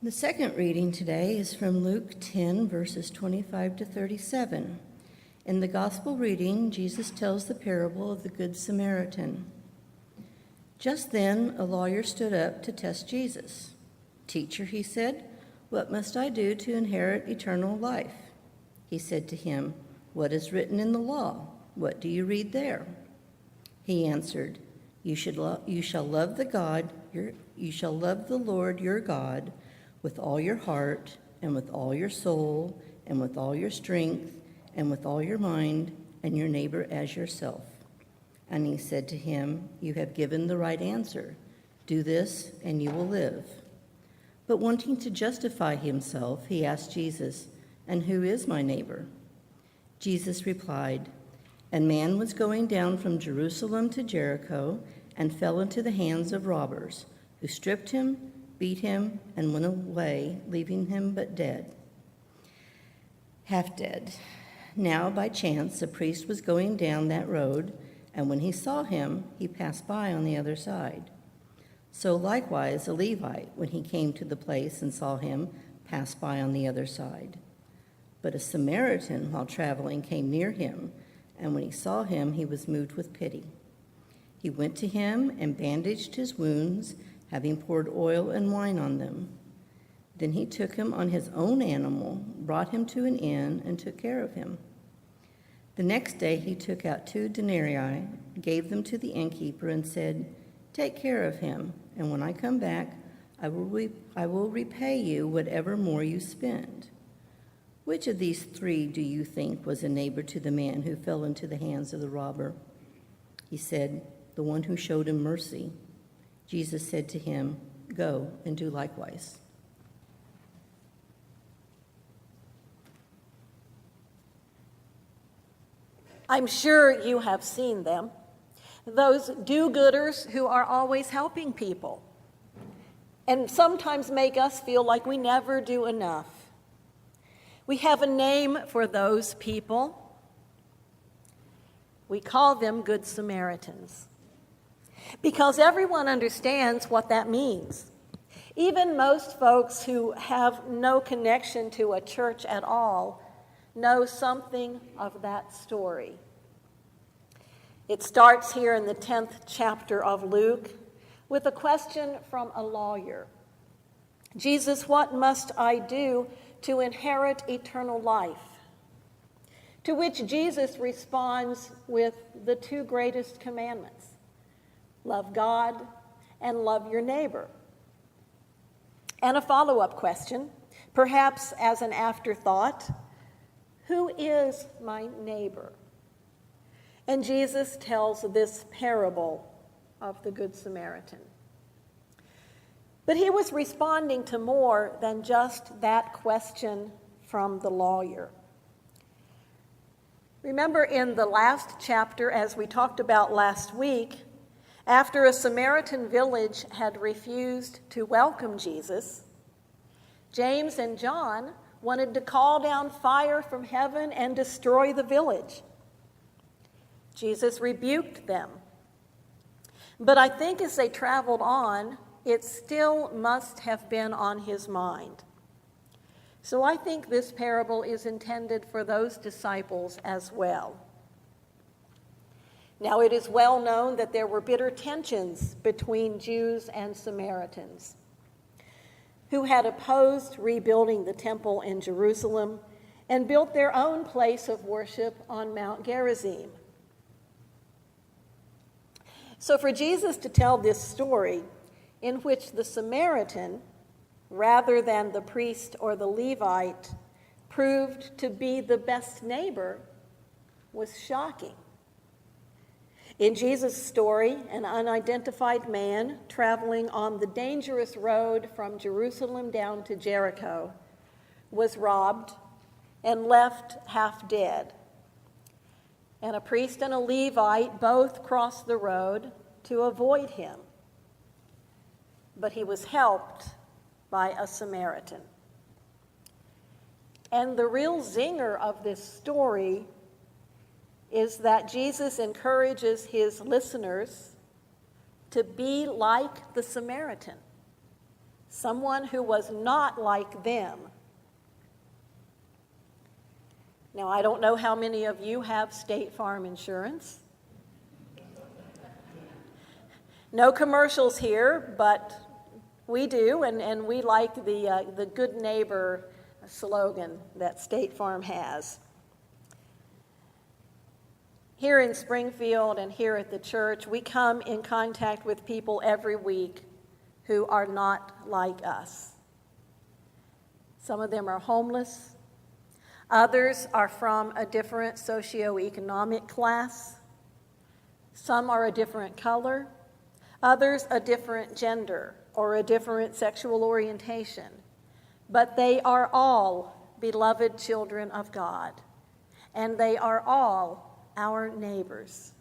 The second reading today is from Luke 10, verses 25 to 37. In the gospel reading, Jesus tells the parable of the Good Samaritan. Just then, a lawyer stood up to test Jesus. "Teacher," he said, "what must I do to inherit eternal life?" He said to him, "What is written in the law? What do you read there?" He answered, You shall love the Lord your God with all your heart, and with all your soul, and with all your strength, and with all your mind, and your neighbor as yourself." And he said to him, "You have given the right answer. Do this, and you will live." But wanting to justify himself, he asked Jesus, "And who is my neighbor?" Jesus replied, "A man was going down from Jerusalem to Jericho and fell into the hands of robbers, who stripped him, beat him, and went away, leaving him but dead, half dead. Now, by chance, a priest was going down that road, and when he saw him, he passed by on the other side. So likewise, a Levite, when he came to the place and saw him, passed by on the other side. But a Samaritan, while traveling, came near him, and when he saw him, he was moved with pity. He went to him and bandaged his wounds, having poured oil and wine on them. Then he took him on his own animal, brought him to an inn, and took care of him. The next day he took out 2 denarii, gave them to the innkeeper, and said, "Take care of him, and when I come back, I will repay you whatever more you spend." Which of these 3 do you think was a neighbor to the man who fell into the hands of the robber? He said, "The one who showed him mercy." Jesus said to him, "Go and do likewise." I'm sure you have seen them, those do-gooders who are always helping people and sometimes make us feel like we never do enough. We have a name for those people. We call them Good Samaritans, because everyone understands what that means. Even most folks who have no connection to a church at all know something of that story. It starts here in the 10th chapter of Luke with a question from a lawyer. "Jesus, what must I do to inherit eternal life?" To which Jesus responds with the 2 greatest commandments: love God and love your neighbor. And a follow-up question, perhaps as an afterthought: who is my neighbor? And Jesus tells this parable of the Good Samaritan. But he was responding to more than just that question from the lawyer. Remember in the last chapter, as we talked about last week, after a Samaritan village had refused to welcome Jesus, James and John wanted to call down fire from heaven and destroy the village. Jesus rebuked them. But I think as they traveled on, it still must have been on his mind. So I think this parable is intended for those disciples as well. Now, it is well known that there were bitter tensions between Jews and Samaritans, who had opposed rebuilding the temple in Jerusalem and built their own place of worship on Mount Gerizim. So for Jesus to tell this story in which the Samaritan, rather than the priest or the Levite, proved to be the best neighbor was shocking. In Jesus' story, an unidentified man traveling on the dangerous road from Jerusalem down to Jericho was robbed and left half dead. And a priest and a Levite both crossed the road to avoid him. But he was helped by a Samaritan. And the real zinger of this story is that Jesus encourages his listeners to be like the Samaritan, someone who was not like them. Now, I don't know how many of you have State Farm insurance. No commercials here, but we do, and we like the good neighbor slogan that State Farm has. Here in Springfield and here at the church, we come in contact with people every week who are not like us. Some of them are homeless. Others are from a different socioeconomic class. Some are a different color. Others a different gender or a different sexual orientation. But they are all beloved children of God, and they are all our neighbors.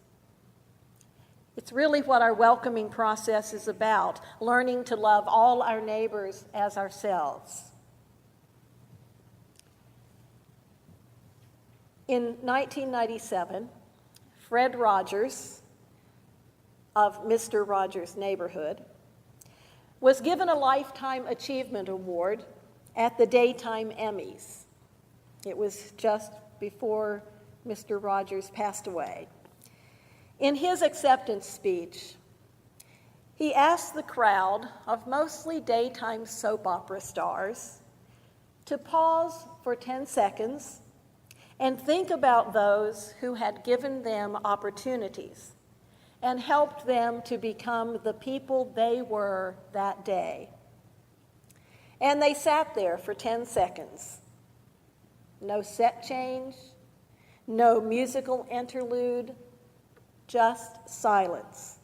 It's really what our welcoming process is about, learning to love all our neighbors as ourselves. In 1997, Fred Rogers of Mr. Rogers' Neighborhood was given a Lifetime Achievement Award at the Daytime Emmys. It was just before Mr. Rogers passed away. In his acceptance speech, he asked the crowd of mostly daytime soap opera stars to pause for 10 seconds and think about those who had given them opportunities and helped them to become the people they were that day. And they sat there for 10 seconds. No set change, no musical interlude, just silence,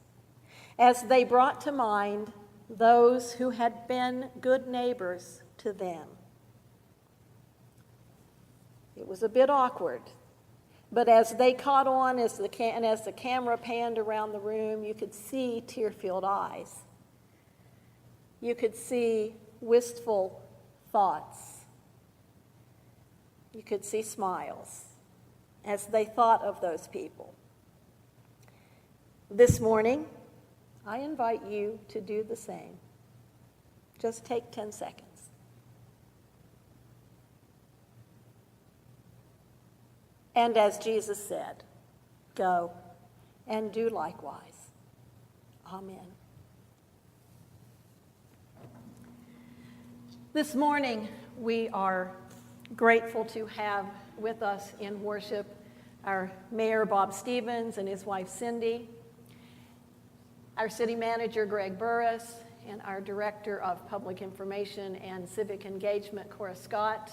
as they brought to mind those who had been good neighbors to them. It was a bit awkward, but as they caught on, as the camera panned around the room, you could see tear-filled eyes. You could see wistful thoughts. You could see smiles as they thought of those people. This morning, I invite you to do the same. Just take 10 seconds. And as Jesus said, go and do likewise. Amen. This morning, we are grateful to have with us in worship our Mayor Bob Stevens and his wife Cindy, our city manager Greg Burris, and our director of public information and civic engagement Cora Scott,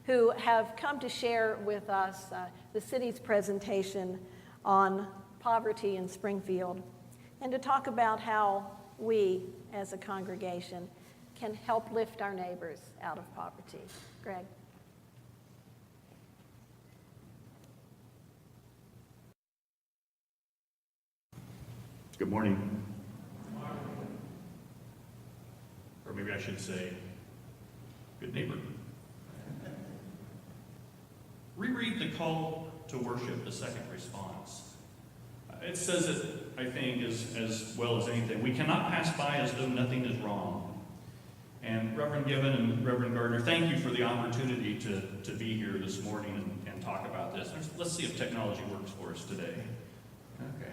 who have come to share with us the city's presentation on poverty in Springfield, and to talk about how we as a congregation can help lift our neighbors out of poverty. Greg. Good morning. Or maybe I should say, good neighbor. Reread the call to worship, the second response. It says it, I think, as well as anything. We cannot pass by as though nothing is wrong. And Reverend Given and Reverend Gardner, thank you for the opportunity to be here this morning and talk about this. Let's see if technology works for us today. Okay.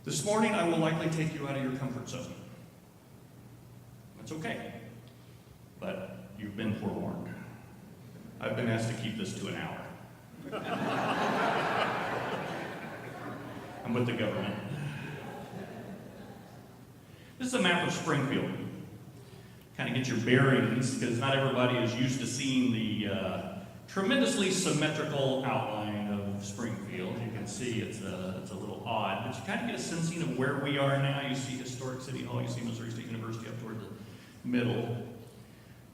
This morning, I will likely take you out of your comfort zone. That's okay, but you've been forewarned. I've been asked to keep this to an hour. I'm with the government. This is a map of Springfield. Kind of get your bearings, because not everybody is used to seeing the tremendously symmetrical outline of Springfield. You can see it's a little odd, but you kind of get a sensing of where we are now. You see historic City Hall, you see Missouri State University up toward the middle.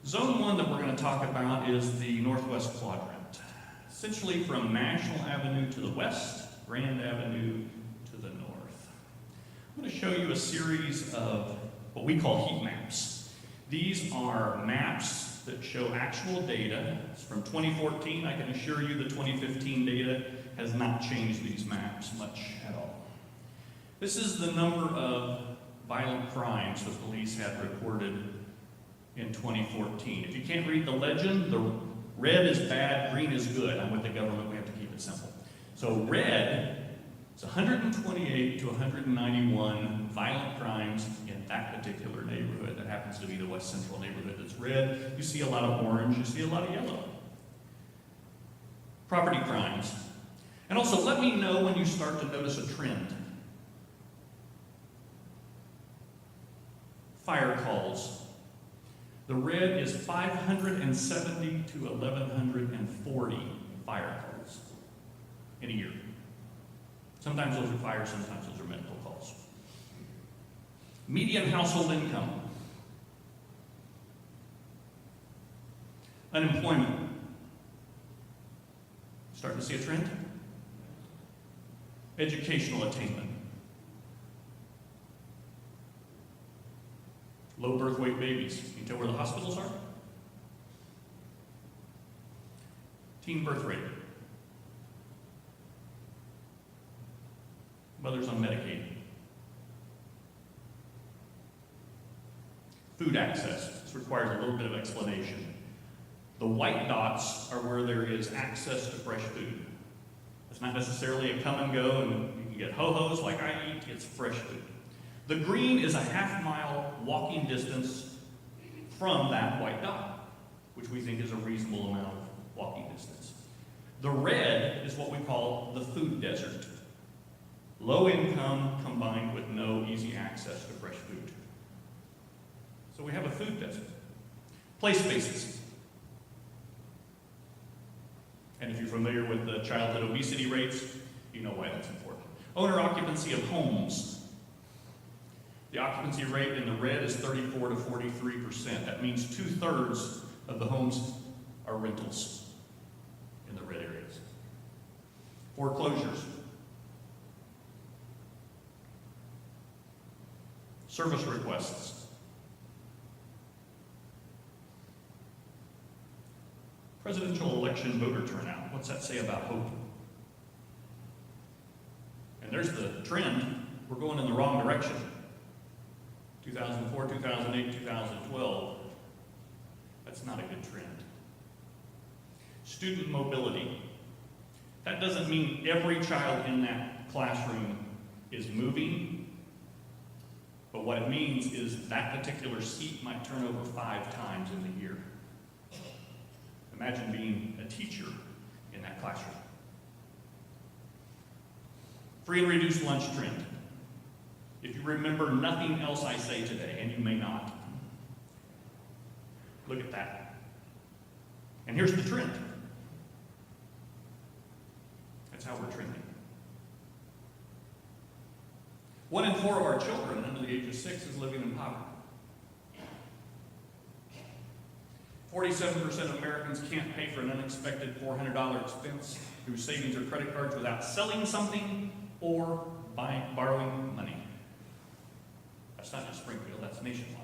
Zone 1 that we're going to talk about is the northwest quadrant. Essentially from National Avenue to the west, Grand Avenue to the north. I'm going to show you a series of what we call heat maps. These are maps that show actual data. It's from 2014. I can assure you the 2015 data has not changed these maps much at all. This is the number of violent crimes the police had reported in 2014. If you can't read the legend, the red is bad, green is good. I'm with the government, we have to keep it simple. So red is 128 to 191 violent crimes in that particular neighborhood. That happens to be the West Central neighborhood that's red. You see a lot of orange, you see a lot of yellow. Property crimes. And also, let me know when you start to notice a trend. Fire calls. The red is 570 to 1,140 fire calls in a year. Sometimes those are fire, sometimes those are medical calls. Median household income. Unemployment. Starting to see a trend? Educational attainment. Low birth weight babies. Can you tell where the hospitals are? Teen birth rate. Mothers on Medicaid. Food access. This requires a little bit of explanation. The white dots are where there is access to fresh food. It's not necessarily a come and go and you can get ho-hos like I eat, it's fresh food. The green is a half-mile walking distance from that white dot, which we think is a reasonable amount of walking distance. The red is what we call the food desert. Low income combined with no easy access to fresh food. So we have a food desert. Play spaces. And if you're familiar with the childhood obesity rates, you know why that's important. Owner occupancy of homes. The occupancy rate in the red is 34 to 43%. That means 2/3 of the homes are rentals in the red areas. Foreclosures. Service requests. Presidential election voter turnout. What's that say about hope? And there's the trend. We're going in the wrong direction. 2004, 2008, 2012. That's not a good trend. Student mobility. That doesn't mean every child in that classroom is moving, but what it means is that particular seat might turn over 5 times in the year. Imagine being a teacher in that classroom. Free and reduced lunch trend. If you remember nothing else I say today, and you may not, look at that. And here's the trend. That's how we're trending. 1 in 4 of our children under the age of 6 is living in poverty. 47% of Americans can't pay for an unexpected $400 expense through savings or credit cards without selling something or borrowing money. That's not just Springfield, that's nationwide.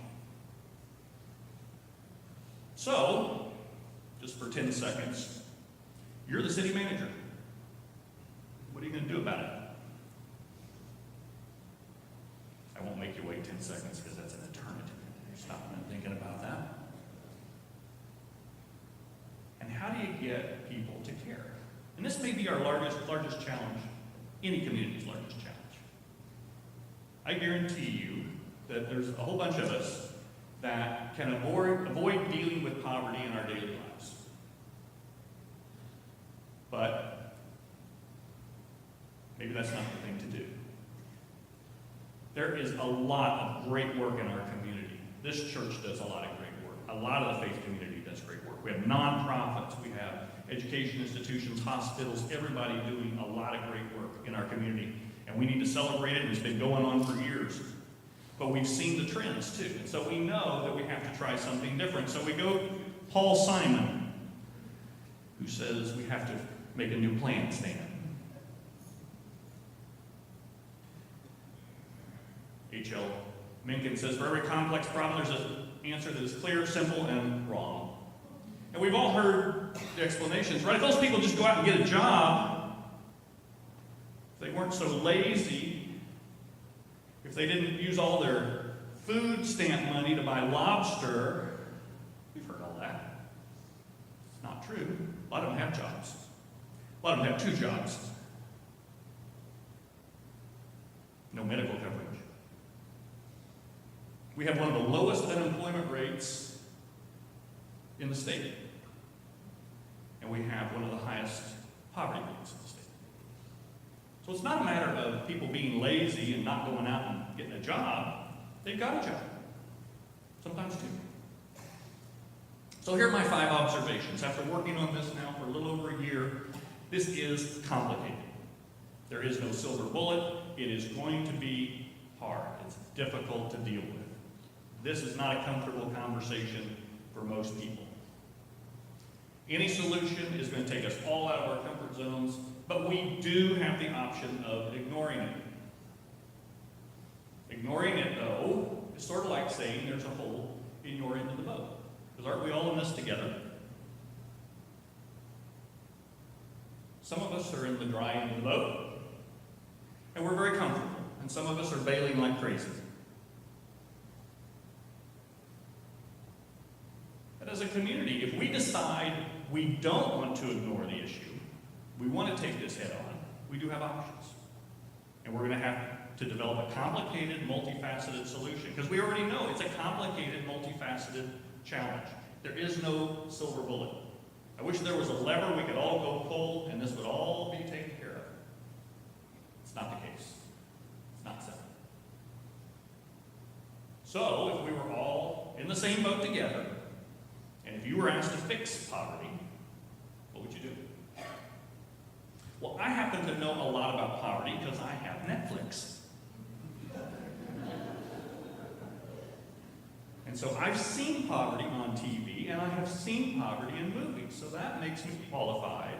So, just for 10 seconds, you're the city manager. What are you going to do about it? I won't make you wait 10 seconds because that's an eternity. Stop and thinking about that. And how do you get people to care? And this may be our largest challenge, any community's largest challenge. I guarantee you that there's a whole bunch of us that can avoid dealing with poverty in our daily lives. But maybe that's not the thing to do. There is a lot of great work in our community. This church does a lot of great work. A lot of the faith community does great work. We have nonprofits, we have education institutions, hospitals, everybody doing a lot of great work in our community. And we need to celebrate it. It's been going on for years. But we've seen the trends too. And so we know that we have to try something different. So we go to Paul Simon, who says we have to make a new plan, Stan. H.L. Mencken says, for every complex problem, there's an answer that is clear, simple, and wrong. And we've all heard the explanations, right? If those people just go out and get a job, if they weren't so lazy, if they didn't use all their food stamp money to buy lobster, we've heard all that. It's not true. A lot of them have jobs. A lot of them have 2 jobs. No medical coverage. We have one of the lowest unemployment rates in the state. And we have one of the highest poverty rates in the state. So it's not a matter of people being lazy and not going out and getting a job. They've got a job. Sometimes 2. So here are my 5 observations. After working on this now for a little over a year, this is complicated. There is no silver bullet. It is going to be hard. It's difficult to deal with. This is not a comfortable conversation for most people. Any solution is going to take us all out of our comfort zones, but we do have the option of ignoring it. Ignoring it, though, is sort of like saying there's a hole in your end of the boat. Because aren't we all in this together? Some of us are in the dry end of the boat, and we're very comfortable. And some of us are bailing like crazy. But as a community, if we decide we don't want to ignore the issue, we want to take this head on, we do have options. And we're going to have to develop a complicated, multifaceted solution. Because we already know it's a complicated, multifaceted challenge. There is no silver bullet. I wish there was a lever we could all go pull and this would all be taken care of. It's not the case. It's not simple. So, if we were all in the same boat together, and if you were asked to fix poverty, what would you do? Well, I happen to know a lot about poverty because I have Netflix. And so I've seen poverty on TV, and I have seen poverty in movies. So that makes me qualified,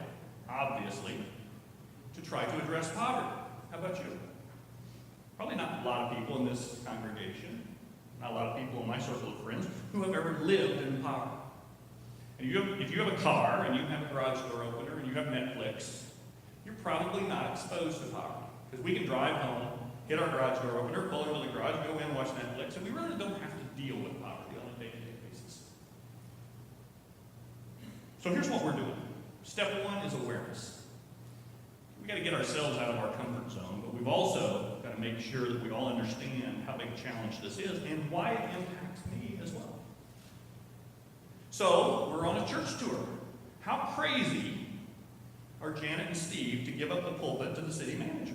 obviously, to try to address poverty. How about you? Probably not a lot of people in this congregation, not a lot of people in my circle of friends, who have ever lived in poverty. And if you have a car, and you have a garage door opener, and you have Netflix, you're probably not exposed to poverty. Because we can drive home, get our garage door opener, pull into the garage, go in, watch Netflix, and we really don't have to deal with poverty on a day-to-day basis. So here's what we're doing. Step 1 is awareness. We've got to get ourselves out of our comfort zone, but we've also got to make sure that we all understand how big a challenge this is and why it impacts me as well. So, we're on a church tour. How crazy are Janet and Steve to give up the pulpit to the city manager?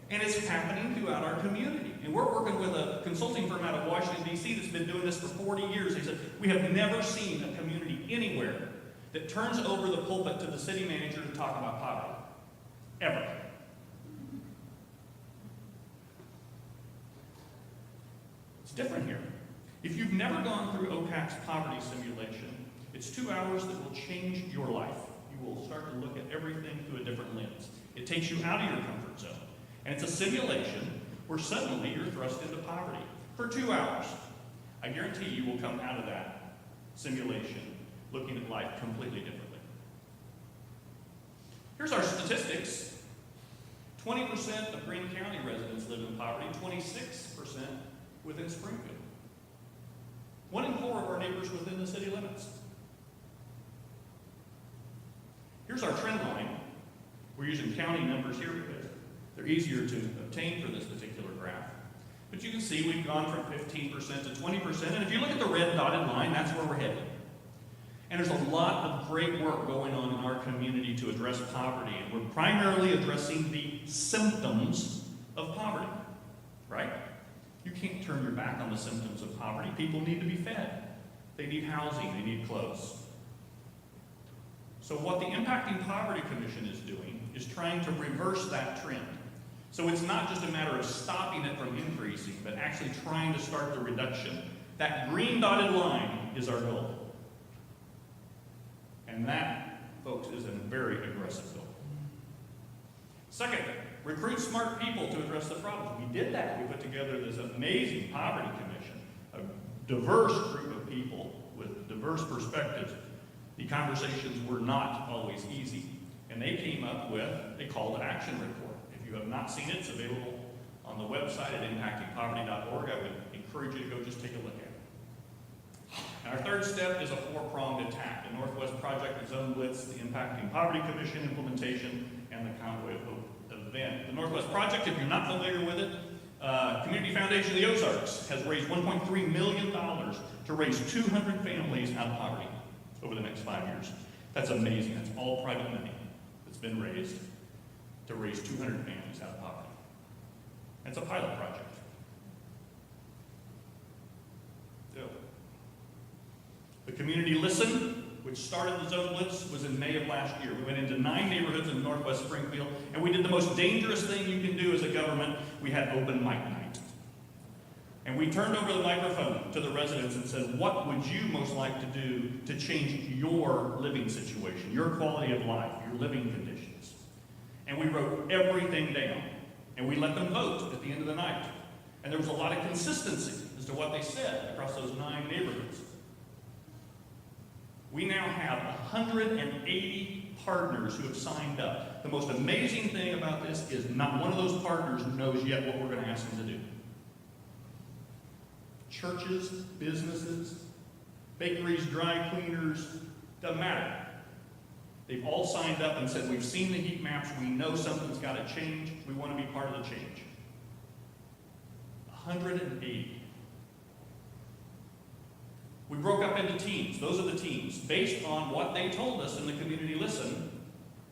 And it's happening throughout our community. And we're working with a consulting firm out of Washington, D.C. that's been doing this for 40 years. They said, we have never seen a community anywhere that turns over the pulpit to the city manager to talk about poverty. Ever. It's different here. If you've never gone through OCAC's poverty simulation, it's 2 hours that will change your life. You will start to look at everything through a different lens. It takes you out of your comfort zone. And it's a simulation where suddenly you're thrust into poverty for 2 hours. I guarantee you will come out of that simulation looking at life completely differently. Here's our statistics. 20% of Greene County residents live in poverty, 26% within Springfield. 1 in 4 of our neighbors within the city limits. Here's our trend line. We're using county numbers here because they're easier to obtain for this particular graph. But you can see we've gone from 15% to 20%, and if you look at the red dotted line, that's where we're headed. And there's a lot of great work going on in our community to address poverty, and we're primarily addressing the symptoms of poverty, right? You can't turn your back on the symptoms of poverty. People need to be fed. They need housing. They need clothes. So what the Impacting Poverty Commission is doing is trying to reverse that trend. So it's not just a matter of stopping it from increasing, but actually trying to start the reduction. That green dotted line is our goal. And that, folks, is a very aggressive goal. Second, recruit smart people to address the problems. We did that. We put together this amazing poverty commission, a diverse group of people with diverse perspectives. The conversations were not always easy. And they came up with a call to action report. If you have not seen it, it's available on the website at impactingpoverty.org. I would encourage you to go just take a look at it. And our third step is a four-pronged attack: the Northwest Project, the Zone Blitz, the Impacting Poverty Commission implementation, and the Convoy of Hope event. The Northwest Project, if you're not familiar with it, Community Foundation of the Ozarks has raised $1.3 million to raise 200 families out of poverty over the next 5 years. That's amazing. That's all private money that's been raised to raise 200 families out of poverty. That's a pilot project. So, the Community Listen, which started the Zone Blitz, was in May of last year. We went into 9 neighborhoods in northwest Springfield, and we did the most dangerous thing you can do as a government. We had open mic night. And we turned over the microphone to the residents and said, what would you most like to do to change your living situation, your quality of life, your living conditions? And we wrote everything down, and we let them vote at the end of the night. And there was a lot of consistency as to what they said across those 9 neighborhoods. We now have 180 partners who have signed up. The most amazing thing about this is not one of those partners knows yet what we're going to ask them to do. Churches, businesses, bakeries, dry cleaners, doesn't matter. They've all signed up and said, we've seen the heat maps, we know something's got to change, we want to be part of the change. 180. We broke up into teams. Those are the teams. Based on what they told us in the Community Listen,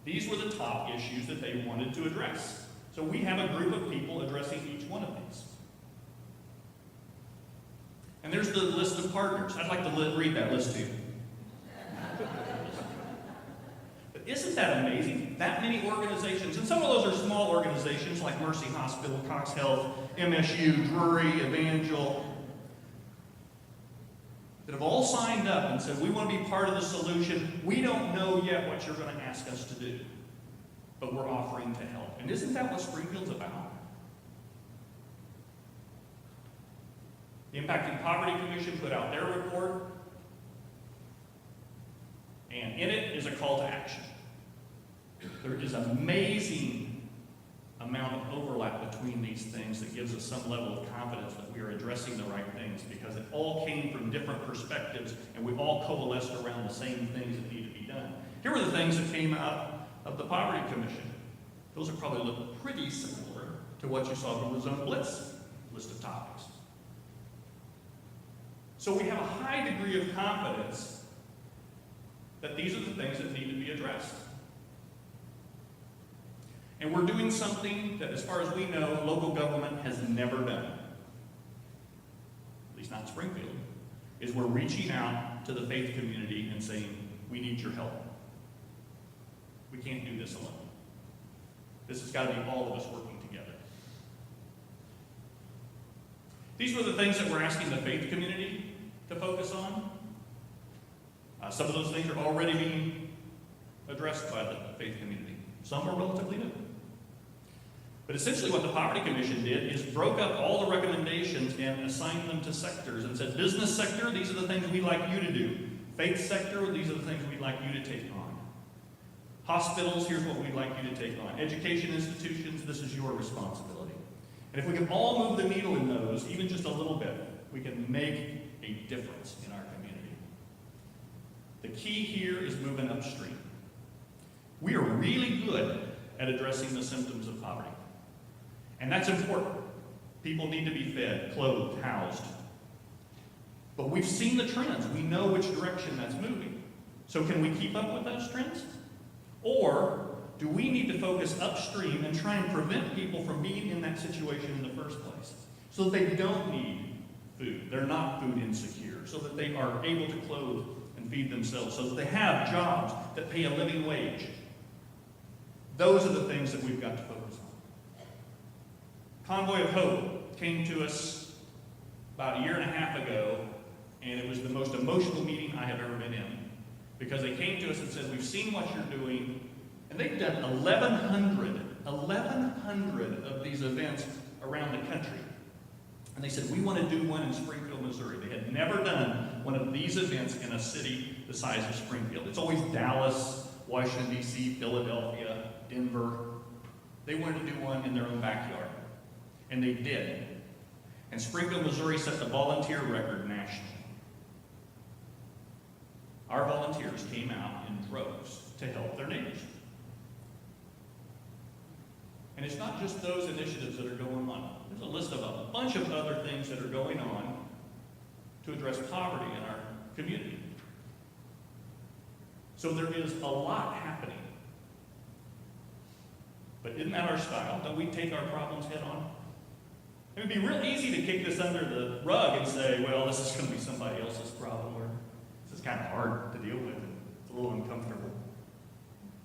these were the top issues that they wanted to address. So we have a group of people addressing each one of these. And there's the list of partners. I'd like to read that list to you. But isn't that amazing? That many organizations, and some of those are small organizations like Mercy Hospital, Cox Health, MSU, Drury, Evangel, that have all signed up and said, we want to be part of the solution. We don't know yet what you're going to ask us to do, but we're offering to help. And isn't that what Springfield's about? The Impacting Poverty Commission put out their report, and in it is a call to action. There is an amazing amount of overlap between these things that gives us some level of confidence that we are addressing the right things, because it all came from different perspectives and we all coalesced around the same things that need to be done. Here were the things that came out of the Poverty Commission. Those are probably look pretty similar to what you saw from the Zone Blitz list of topics. So we have a high degree of confidence that these are the things that need to be addressed. And we're doing something that, as far as we know, local government has never done, at least not in Springfield, is we're reaching out to the faith community and saying, we need your help. We can't do this alone. This has got to be all of us working together. These were the things that we're asking the faith community to focus on. Some of those things are already being addressed by the faith community. Some are relatively new. But essentially what the Poverty Commission did is broke up all the recommendations and assigned them to sectors and said, business sector, these are the things we'd like you to do. Faith sector, these are the things we'd like you to take on. Hospitals, here's what we'd like you to take on. Education institutions, this is your responsibility. And if we can all move the needle in those, even just a little bit, we can make a difference in our community. The key here is moving upstream. We are really good at addressing the symptoms of poverty. And that's important. People need to be fed, clothed, housed. But we've seen the trends. We know which direction that's moving. So can we keep up with those trends? Or do we need to focus upstream and try and prevent people from being in that situation in the first place so that they don't need food, they're not food insecure, so that they are able to clothe and feed themselves, so that they have jobs that pay a living wage? Those are the things that we've got to focus on. Convoy of Hope came to us about a year and a half ago, and it was the most emotional meeting I have ever been in, because they came to us and said, we've seen what you're doing, and they've done 1,100 of these events around the country. And they said, we want to do one in Springfield, Missouri. They had never done one of these events in a city the size of Springfield. It's always Dallas, Washington, D.C., Philadelphia, Denver. They wanted to do one in their own backyard. And they did. And Springfield, Missouri set the volunteer record nationally. Our volunteers came out in droves to help their neighbors. And it's not just those initiatives that are going on. There's a list of a bunch of other things that are going on to address poverty in our community. So there is a lot happening. But isn't that our style? Don't we take our problems head on? It would be real easy to kick this under the rug and say, well, this is going to be somebody else's problem, or this is kind of hard to deal with. It's a little uncomfortable.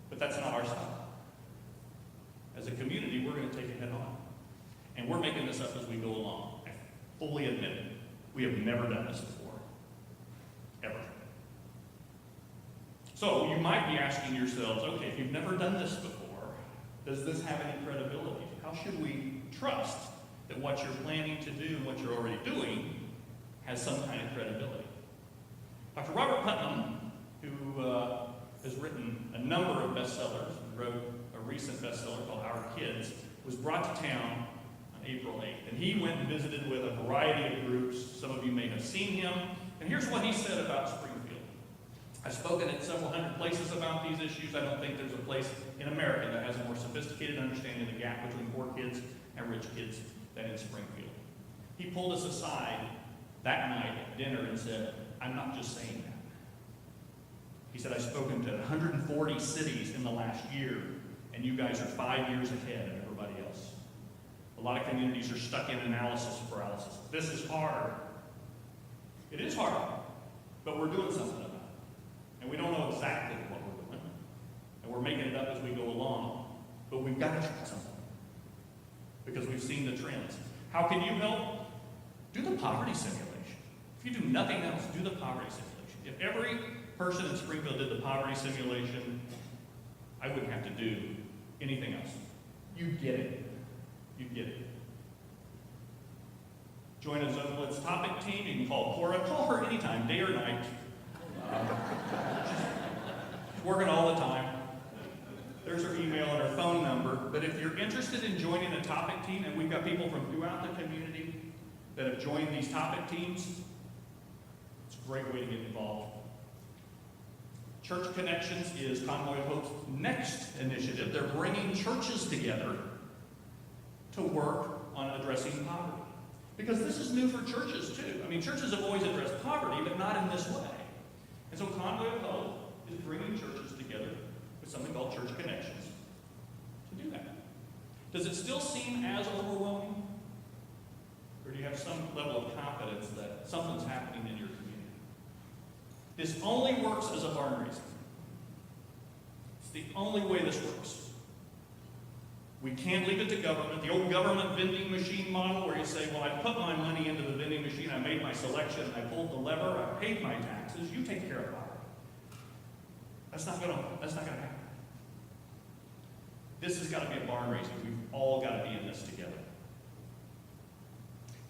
But that's not our style. As a community, we're going to take it head on. And we're making this up as we go along. I fully admit it. We have never done this before. Ever. So you might be asking yourselves, okay, if you've never done this before, does this have any credibility? How should we trust that what you're planning to do and what you're already doing has some kind of credibility? Dr. Robert Putnam, who has written a number of bestsellers, and wrote a recent bestseller called Our Kids, was brought to town on April 8th. And he went and visited with a variety of groups. Some of you may have seen him. And here's what he said about Springfield. I've spoken at several hundred places about these issues. I don't think there's a place in America that has a more sophisticated understanding of the gap between poor kids and rich kids than in Springfield. He pulled us aside that night at dinner and said, I'm not just saying that. He said, I've spoken to 140 cities in the last year, and you guys are 5 years ahead of everybody else. A lot of communities are stuck in analysis paralysis. This is hard. It is hard, but we're doing something about it. And we don't know exactly what we're doing. And we're making it up as we go along. But we've got to try something. Because we've seen the trends. How can you help? Do the poverty simulation. If you do nothing else, do the poverty simulation. If every person in Springfield did the poverty simulation, I wouldn't have to do anything else. You get it. You get it. Join a Zone Blitz topic team. You can call Cora. Call her anytime, day or night. She's working all the time. There's her email and her phone number. But if you're interested in joining a topic team, and we've got people from throughout the community that have joined these topic teams, it's a great way to get involved. Church Connections is Convoy of Hope's next initiative. They're bringing churches together to work on addressing poverty. Because this is new for churches too. I mean, churches have always addressed poverty, but not in this way. And so Convoy of Hope is bringing churches together with something called Church Connections to do that. Does it still seem as overwhelming? Or do you have some level of confidence that something's happening in your community? This only works as a barn raiser. It's the only way this works. We can't leave it to government. The old government vending machine model where you say, well, I put my money into the vending machine, I made my selection, I pulled the lever, I paid my taxes, you take care of poverty. That's not gonna happen. This has got to be a barn raising. We've all got to be in this together.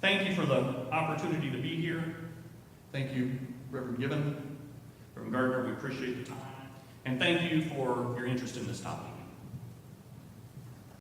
Thank you for the opportunity to be here. Thank you, Reverend Gibbon, Reverend Gardner, we appreciate the time. And thank you for your interest in this topic.